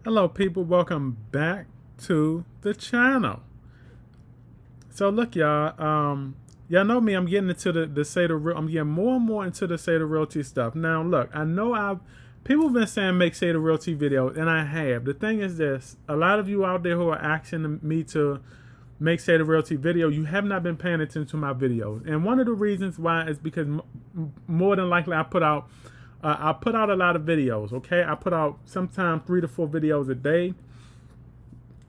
Hello people, welcome back to the channel. So look y'all, y'all know me, I'm getting into the Saita I'm getting more and more into the Saita-Realty stuff. Now look, I know people have been saying make Saita-Realty videos, and I have. The thing is this, a lot of you out there who are asking me to make Saita-Realty video, you have not been paying attention to my videos. And one of the reasons why is because more than likely I put out a lot of videos, okay? I put out sometimes 3 to 4 videos a day.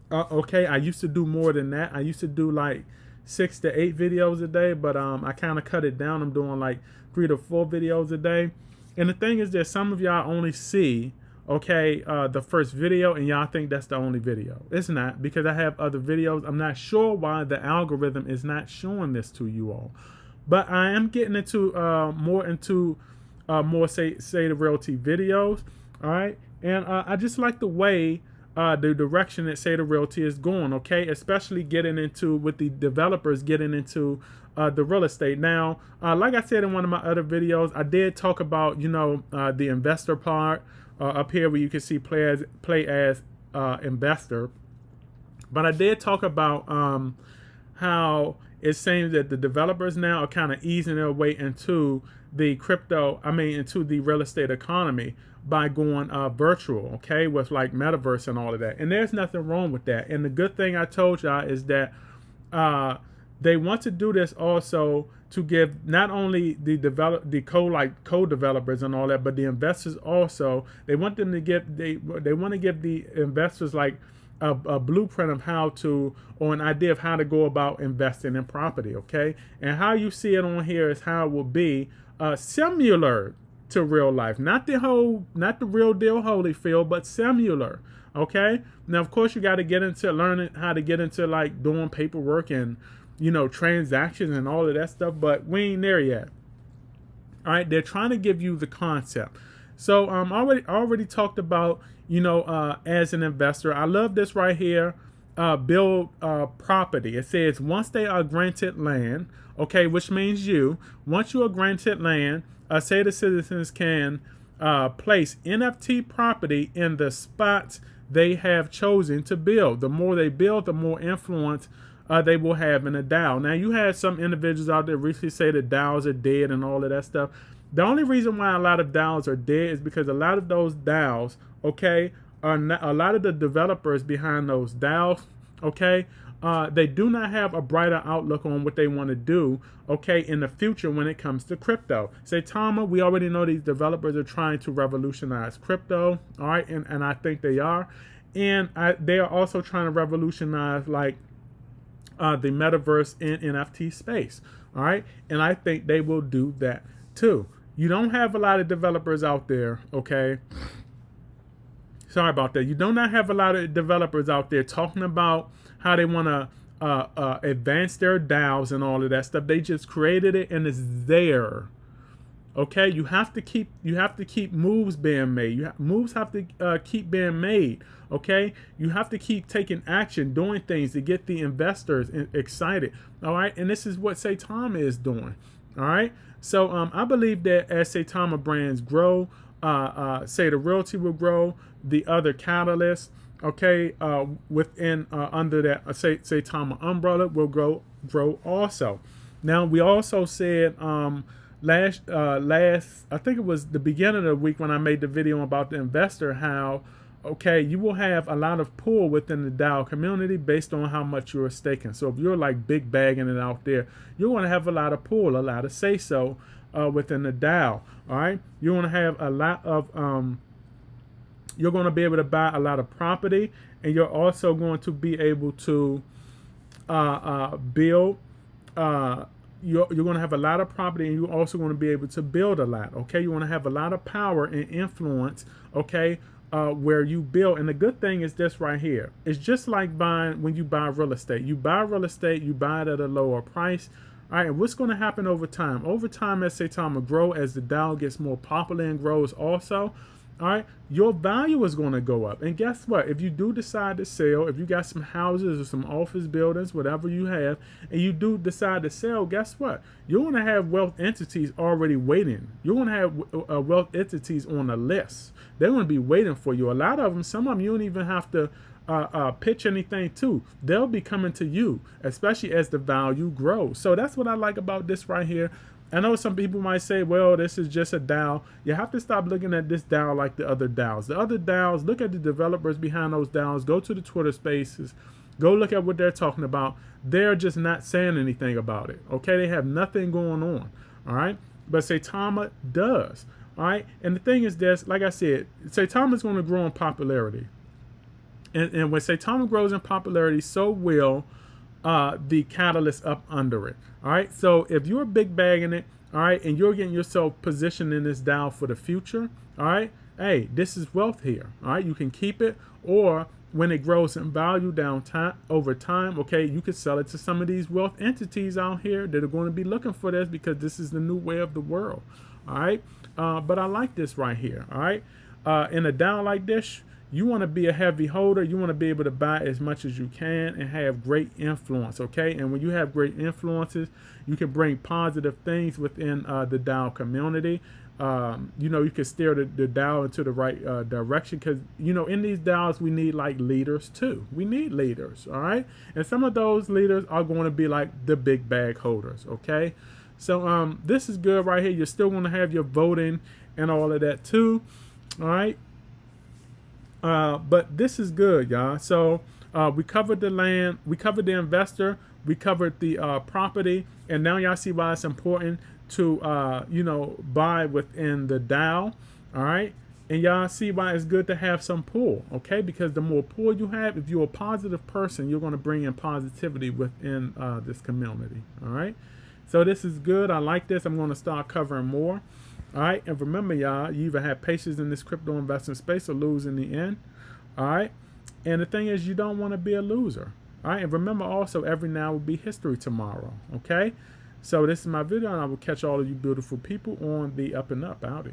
Okay, I used to do more than that. I used to do like 6 to 8 videos a day, but I kind of cut it down. I'm doing like 3 to 4 videos a day. And the thing is that some of y'all only see, okay, the first video, and y'all think that's the only video. It's not, because I have other videos. I'm not sure why the algorithm is not showing this to you all. But I am getting into more Saita-Realty videos. All right, and I just like the way the direction that Saita-Realty is going. Okay, especially getting into with the developers getting into the real estate. Now, like I said in one of my other videos, I did talk about the investor part up here where you can see play as investor. But I did talk about how it seems that the developers now are kind of easing their way into the into the real estate economy by going virtual, okay, with like metaverse and all of that. And there's nothing wrong with that. And the good thing I told y'all is that they want to do this also to give not only the code developers and all that, but the investors also. They want them to give they want to give the investors like a blueprint of how to, or an idea of how to go about investing in property, okay? And how you see it on here is how it will be similar to real life, not the real deal Holyfield, but similar, okay? Now, of course, you got to get into learning how to get into like doing paperwork and transactions and all of that stuff, but we ain't there yet. All right, they're trying to give you the concept. So already talked about as an investor. I love this right here. Build property. It says once they are granted land, okay, which means once you are granted land, say the citizens can place NFT property in the spots they have chosen to build. The more they build, the more influence they will have in a DAO. Now, you had some individuals out there recently say that DAOs are dead and all of that stuff. The only reason why a lot of DAOs are dead is because a lot of those DAOs, okay, are not, a lot of the developers behind those DAOs, okay, they do not have a brighter outlook on what they want to do, okay, in the future when it comes to crypto. Saitama, we already know these developers are trying to revolutionize crypto, all right, and I think they are. And they are also trying to revolutionize like the metaverse and NFT space. All right. And I think they will do that too. You don't have a lot of developers out there. Okay. Sorry about that. You do not have a lot of developers out there talking about how they want to advance their DAOs and all of that stuff. They just created it and it's there. Okay, you have to keep moves being made. Moves have to keep being made. Okay, you have to keep taking action, doing things to get the investors excited. All right, and this is what Saitama is doing. All right, so I believe that as Saitama brands grow, Saita-Realty will grow. The other catalysts, okay, within under that Saitama umbrella will grow also. Now we also said last I think it was the beginning of the week when I made the video about the investor, how okay, you will have a lot of pull within the DAO community based on how much you're staking. So if you're like big bagging it out there, you're going to have a lot of pull, a lot of say so within the DAO. All right, you're going to have a lot of you're going to be able to buy a lot of property, and you're also going to be able to build. You're going to have a lot of property, and you're also going to be able to build a lot. Okay, you want to have a lot of power and influence. Okay, where you build. And the good thing is this right here. It's just like buying when you buy real estate. You buy real estate, you buy it at a lower price. All right, and what's going to happen over time? Over time, as Saitama grow, as the DAO gets more popular and grows also, all right, your value is going to go up. And guess what? If you do decide to sell, if you got some houses or some office buildings, whatever you have, and you do decide to sell, guess what? You're going to have wealth entities already waiting. You're going to have wealth entities on the list. They're going to be waiting for you. A lot of them, some of them, you don't even have to pitch anything to. They'll be coming to you, especially as the value grows. So that's what I like about this right here. I know some people might say, well, this is just a DAO. You have to stop looking at this DAO like the other DAOs. The other DAOs, look at the developers behind those DAOs. Go to the Twitter spaces. Go look at what they're talking about. They're just not saying anything about it. Okay, they have nothing going on. All right, but Saitama does. All right, and the thing is this, like I said, Saitama is going to grow in popularity. And when Saitama grows in popularity, so will the catalyst up under it. All right, so if you're big bagging it, all right, and you're getting yourself positioned in this DAO for the future, all right, hey, this is wealth here. All right, you can keep it, or when it grows in value over time, okay, you could sell it to some of these wealth entities out here that are going to be looking for this, because this is the new way of the world. All right, but I like this right here. All right, in a DAO like this, you want to be a heavy holder. You want to be able to buy as much as you can and have great influence, okay? And when you have great influences, you can bring positive things within the DAO community. You know, you can steer the DAO into the right direction, because, you know, in these DAOs, we need like leaders too. We need leaders, all right? And some of those leaders are going to be like the big bag holders, okay? So this is good right here. You're still going to have your voting and all of that too, all right? But this is good, y'all. So we covered the land, we covered the investor, we covered the property, and now y'all see why it's important to you know, buy within the DAO. All right, and y'all see why it's good to have some pull, okay? Because the more pull you have, if you're a positive person, you're going to bring in positivity within this community. All right, so this is good. I like this. I'm going to start covering more. All right, and remember, y'all, you either have patience in this crypto investing space or lose in the end. All right, and the thing is, you don't want to be a loser. All right, and remember also, every now will be history tomorrow. Okay, so this is my video, and I will catch all of you beautiful people on the Up and Up outing.